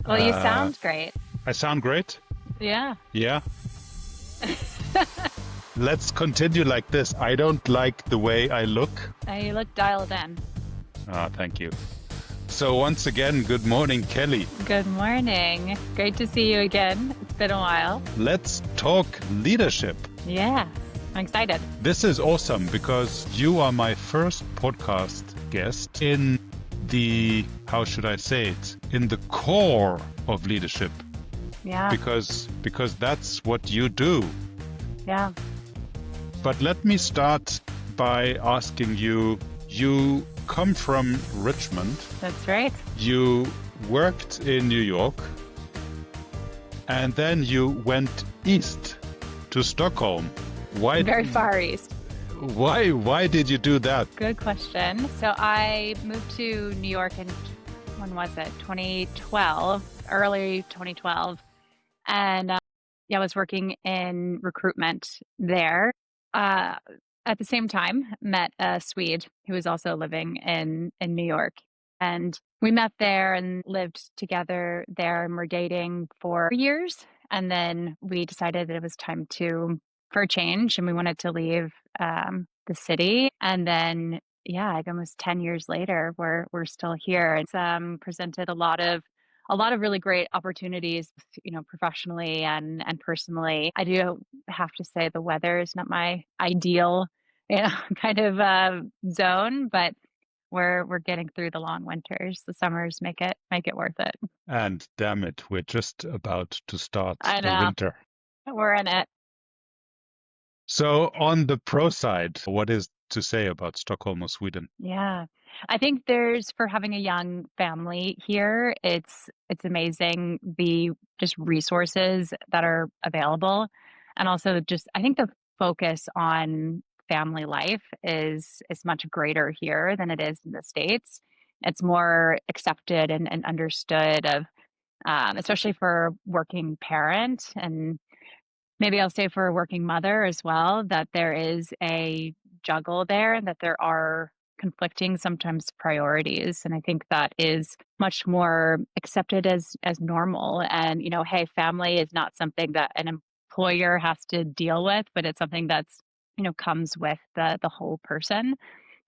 Well, you Uh, sound great. I sound great? Yeah. Yeah. Let's continue like this. I don't like the way I look. You look dialed in. Thank you. So once again, good morning, Kelly. Good morning. Great to see you again. It's been a while. Let's talk leadership. Yeah. I'm excited. This is awesome because you are my first podcast guest in the, how should I say it, in the core of leadership. Yeah. Because that's what you do. Yeah. But let me start by asking you, you come from Richmond. That's right. You worked in New York, and then you went east to Stockholm. Why? Very far east. Why did you do that? Good question. So I moved to New York in, when was it? 2012, early 2012. And I was working in recruitment there. At the same time, met a Swede who was also living in New York. And we met there and lived together there and were dating for years. And then we decided that it was time for a change and we wanted to leave the city. And then, yeah, like almost 10 years later, we're still here. It's presented a lot of really great opportunities, professionally and personally. I do have to say the weather is not my ideal, kind of zone, but we're getting through the long winters. The summers make it worth it. And damn it, we're just about to start I the know. winter. We're in it. So on the pro side, what is to say about Stockholm or Sweden? Yeah. I think there's for having a young family here, it's amazing the just resources that are available. And also just I think the focus on family life is much greater here than it is in the States. It's more accepted and understood of especially for working parent and maybe I'll say for a working mother as well, that there is a juggle there and that there are conflicting sometimes priorities. And I think that is much more accepted as normal. And, hey, family is not something that an employer has to deal with, but it's something that's, comes with the whole person.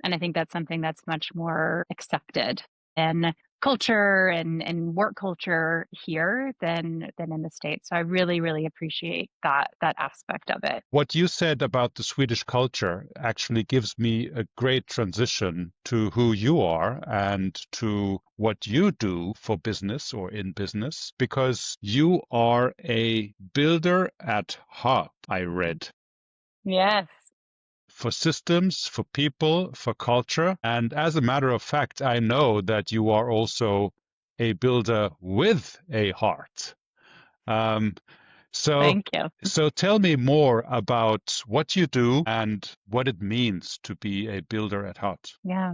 And I think that's something that's much more accepted in culture and work culture here than in the States. So I really, really appreciate that aspect of it. What you said about the Swedish culture actually gives me a great transition to who you are and to what you do for business or in business, because you are a builder at heart, I read. Yes. For systems, for people, for culture. And as a matter of fact, I know that you are also a builder with a heart. Um, so, Thank you. so tell me more about what you do and what it means to be a builder at heart. Yeah.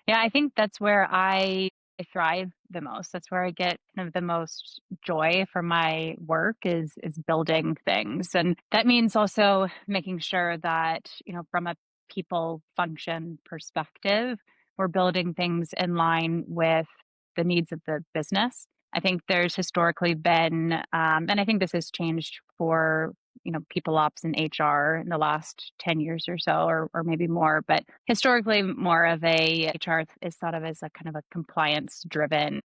Yeah, I think that's where I thrive the most. That's where I get kind of the most joy from my work is building things. And that means also making sure that, from a people function perspective, we're building things in line with the needs of the business. I think there's historically been, and I think this has changed for PeopleOps and HR in the last 10 years or so, or maybe more, but historically more of a HR is thought of as a kind of a compliance driven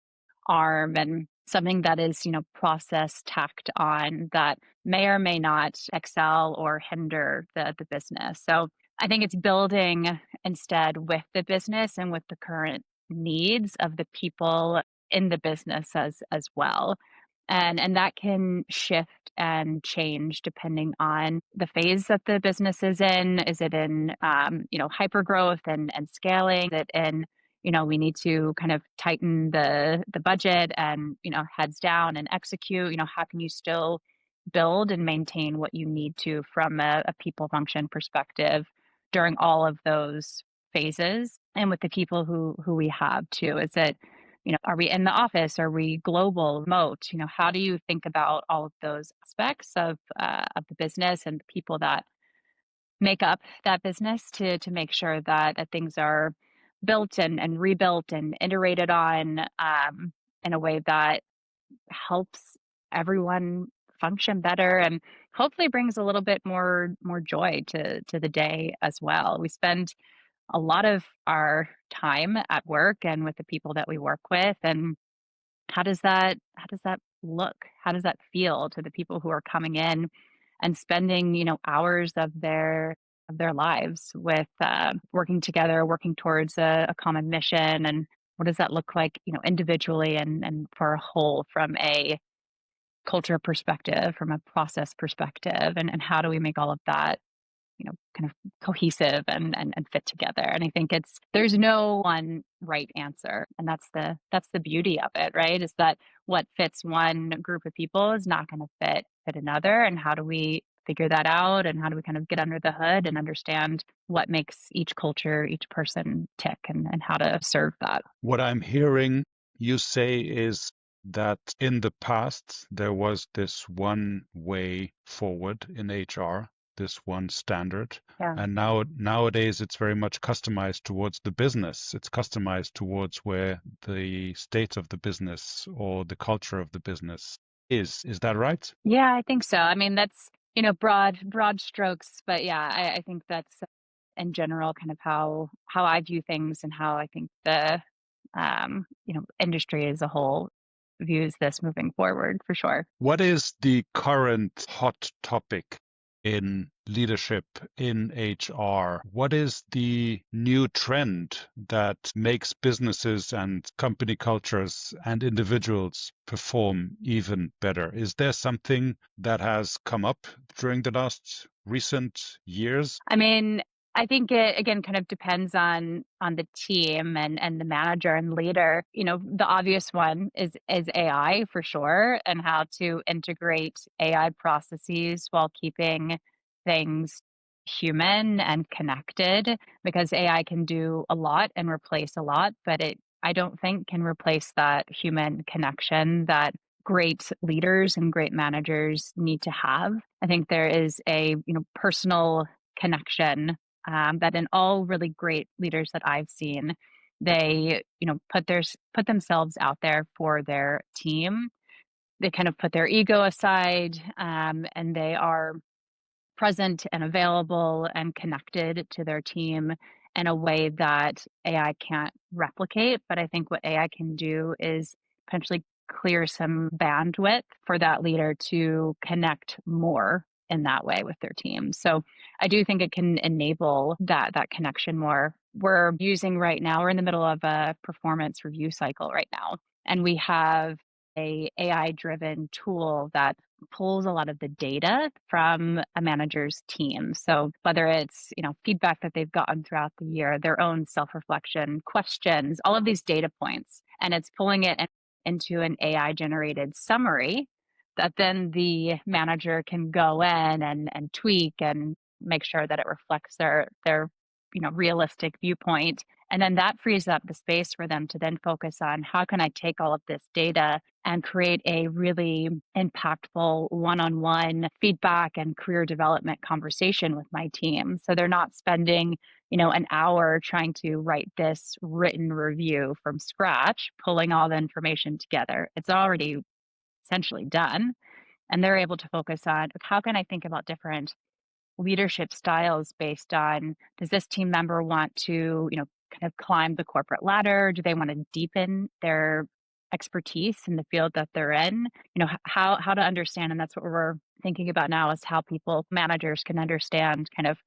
arm and something that is, process tacked on that may or may not excel or hinder the business. So I think it's building instead with the business and with the current needs of the people in the business as well. And that can shift and change depending on the phase that the business is in. Is it in hyper growth and scaling? Is it in we need to kind of tighten the budget and heads down and execute? How can you still build and maintain what you need to from a people function perspective during all of those phases and with the people who we have too? Is it are we in the office? Are we global, remote? How do you think about all of those aspects of the business and the people that make up that business to make sure that things are built and rebuilt and iterated on in a way that helps everyone function better and hopefully brings a little bit more joy to the day as well. We spend a lot of our time at work and with the people that we work with, and how does that look? How does that feel to the people who are coming in and spending, hours of their lives with working together, working towards a common mission, and what does that look like, individually and for a whole from a culture perspective, from a process perspective, and how do we make all of that, kind of cohesive and fit together. And I think there's no one right answer. And that's the beauty of it, right? Is that what fits one group of people is not going to fit another. And how do we figure that out? And how do we kind of get under the hood and understand what makes each culture, each person tick and how to serve that? What I'm hearing you say is that in the past there was this one way forward in HR, this one standard, Yeah. and nowadays it's very much customized towards the business. It's customized towards where the state of the business or the culture of the business is. Is that right? Yeah, I think so. I mean, that's, broad strokes, but yeah, I think that's in general kind of how I view things and how I think the industry as a whole views this moving forward for sure. What is the current hot topic in leadership in HR? What is the new trend that makes businesses and company cultures and individuals perform even better? Is there something that has come up during the last recent years? I mean, I think it again kind of depends on the team and the manager and leader. The obvious one is AI for sure, and how to integrate AI processes while keeping things human and connected, because AI can do a lot and replace a lot, but it I don't think can replace that human connection that great leaders and great managers need to have. I think there is a personal connection that in all really great leaders that I've seen, they put themselves out there for their team. They kind of put their ego aside, and they are present and available and connected to their team in a way that AI can't replicate. But I think what AI can do is potentially clear some bandwidth for that leader to connect more in that way with their team. So I do think it can enable that connection more. We're using right now, we're in the middle of a performance review cycle right now. And we have a AI driven tool that pulls a lot of the data from a manager's team. So whether it's, feedback that they've gotten throughout the year, their own self-reflection, questions, all of these data points, and it's pulling it into an AI generated summary that then the manager can go in and tweak and make sure that it reflects their realistic viewpoint. And then that frees up the space for them to then focus on how can I take all of this data and create a really impactful one-on-one feedback and career development conversation with my team. So they're not spending, an hour trying to write this written review from scratch, pulling all the information together. It's already essentially done. And they're able to focus on how can I think about different leadership styles based on, does this team member want to, kind of climb the corporate ladder? Do they want to deepen their expertise in the field that they're in? How to understand, and that's what we're thinking about now, is how managers can understand kind of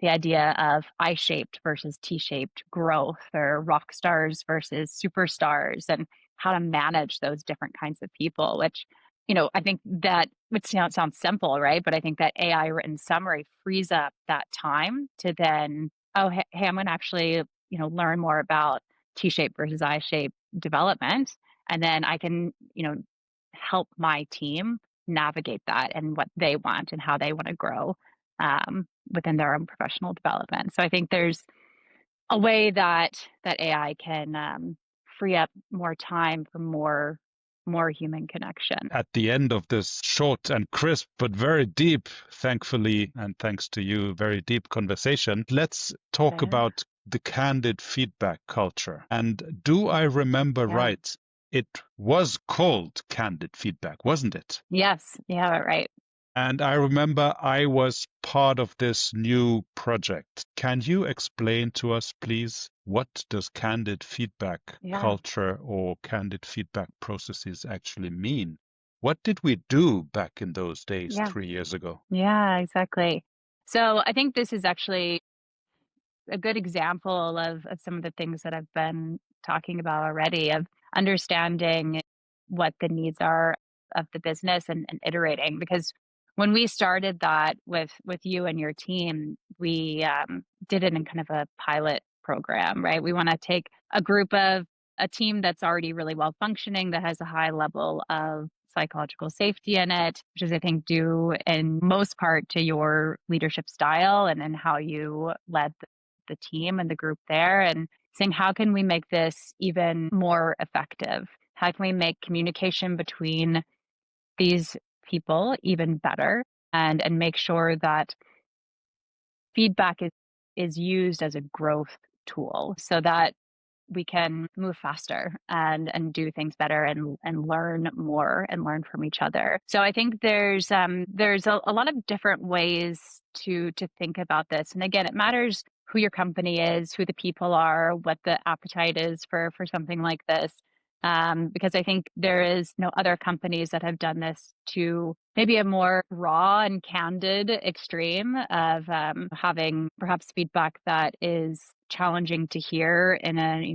the idea of I-shaped versus T-shaped growth, or rock stars versus superstars, and how to manage those different kinds of people, which I think that would sound simple, right? But I think that AI written summary frees up that time to then, oh, hey, I'm going to actually, learn more about T-shaped versus I-shaped development. And then I can, help my team navigate that and what they want and how they want to grow within their own professional development. So I think there's a way that AI can free up more time for more human connection. At the end of this short and crisp, but very deep, thankfully, and thanks to you, very deep conversation, let's talk Good. about the candid feedback culture. And do I remember Yeah. right it was called candid feedback, wasn't it? Yes, you have it right. And I remember I was part of this new project. Can you explain to us, please, what does candid feedback Yeah. culture or candid feedback processes actually mean? What did we do back in those days Yeah. 3 years ago? Yeah, exactly. So I think this is actually a good example of some of the things that I've been talking about already, of understanding what the needs are of the business and iterating. Because when we started that with you and your team, we did it in kind of a pilot program, right? We want to take a team that's already really well functioning, that has a high level of psychological safety in it, which is, I think, due in most part to your leadership style and how you led the team and the group there, and saying, how can we make this even more effective? How can we make communication between these people even better, and make sure that feedback is used as a growth tool so that we can move faster and do things better and learn more and learn from each other. So I think there's a lot of different ways to think about this. And again, it matters who your company is, who the people are, what the appetite is for something like this. Because I think there is no other companies that have done this to maybe a more raw and candid extreme of having perhaps feedback that is challenging to hear in a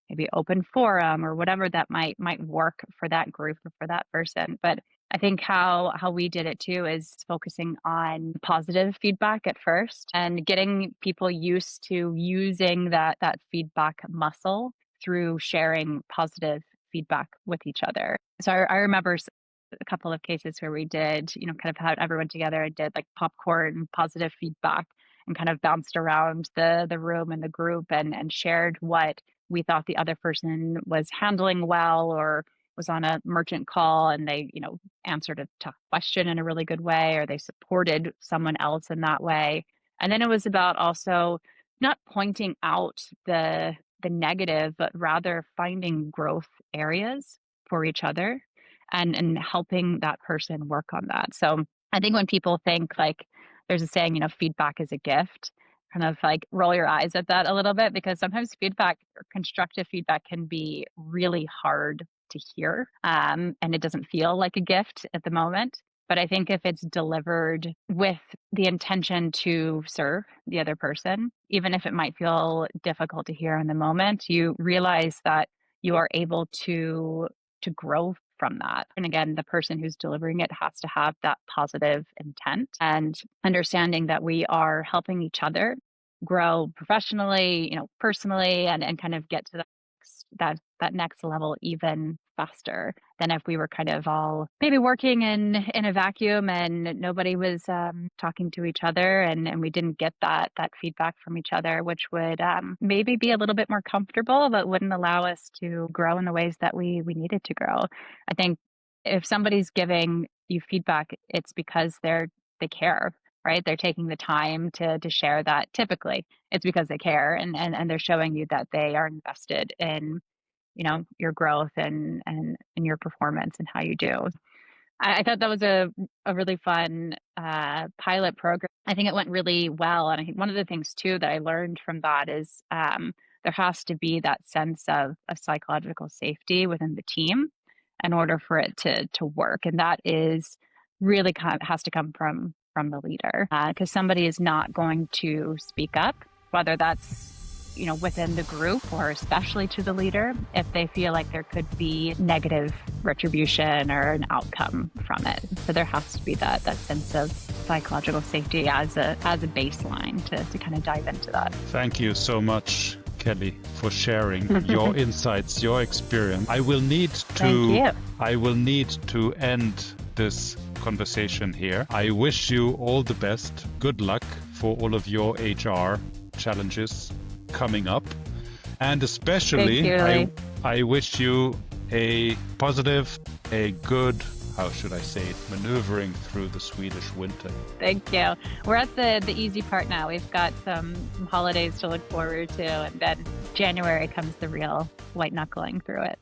maybe open forum or whatever that might work for that group or for that person. But I think how we did it too is focusing on positive feedback at first and getting people used to using that feedback muscle through sharing positive feedback with each other. So I remember a couple of cases where we did, kind of had everyone together and did like popcorn positive feedback and kind of bounced around the room and the group and shared what we thought the other person was handling well, or was on a merchant call and they, answered a tough question in a really good way, or they supported someone else in that way. And then it was about also not pointing out the negative, but rather finding growth areas for each other and helping that person work on that. So I think when people think like there's a saying, feedback is a gift, kind of like roll your eyes at that a little bit, because sometimes feedback or constructive feedback can be really hard to hear. And it doesn't feel like a gift at the moment. But I think if it's delivered with the intention to serve the other person, even if it might feel difficult to hear in the moment, you realize that you are able to grow from that. And again, the person who's delivering it has to have that positive intent and understanding that we are helping each other grow professionally, personally, and kind of get to that next level even faster than if we were kind of all maybe working in a vacuum and nobody was talking to each other, and we didn't get that feedback from each other, which would maybe be a little bit more comfortable, but wouldn't allow us to grow in the ways that we needed to grow. I think if somebody's giving you feedback, it's because they care, right? They're taking the time to share that. Typically it's because they care, and they're showing you that they are invested in your growth and your performance and how you do. I thought that was a really fun pilot program. I think it went really well. And I think one of the things too that I learned from that is there has to be that sense of psychological safety within the team in order for it to work. And that is really has to come from the leader, because somebody is not going to speak up, whether that's within the group or especially to the leader, if they feel like there could be negative retribution or an outcome from it. So there has to be that sense of psychological safety as a baseline to kind of dive into that. Thank you so much, Kelly, for sharing your insights, your experience. I will need to end this conversation here. I wish you all the best. Good luck for all of your HR challenges coming up, and especially I wish you a positive, a good, how should I say it, maneuvering through the Swedish winter. Thank you. We're at the easy part now. We've got some holidays to look forward to, and then January comes the real white knuckling through it.